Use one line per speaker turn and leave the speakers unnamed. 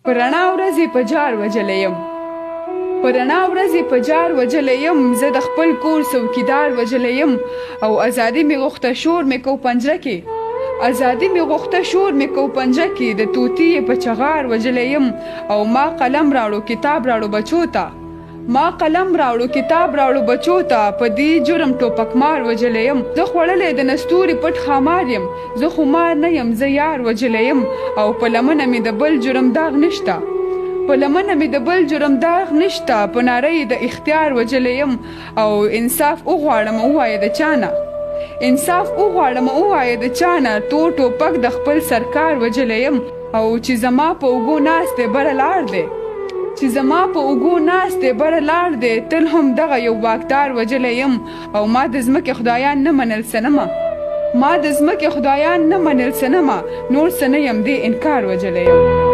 په رڼا ورځې په جار وجلی یم په رڼا ورځې په جار وجلی یم زه د خپل کور څوکیدار وجلی یم او ازادي مې غوښته شور مې کو پنجره کې ازادي مې غوښته شور مې کو پنجره کې د طوطي په چغار وجلی یم او ما قلم راوړو کتاب راوړو بچو ته ما قلم راوړو کتاب راوړو بچو ته په دې جرم ټوپکمار وجلی یم زه خوړلی د نستوري پټ خامار یم زه خو مار نه یم زه یار وجلی یم او په لمنه مې د بل جرم داغ نشته په لمنه مې د بل جرم داغ نشته په ناره د اختیار وجلی یم او انصاف وغواړم ووایه د چانه انصاف وغواړم ووایه د چانه تور ټوپک د خپل سرکار وجلی یم او چې زما په اوږو ناست دی بره لاړ دی چې زما په اوږو ناست دی بره لاړ دی تل هم دغه یو واکدار وجلی یم او ما د ځمکې خدایان نه منل سنمه ما د ځمکې خدایان نه منل سنمه نور څه نه یم دې انکار وجلی یم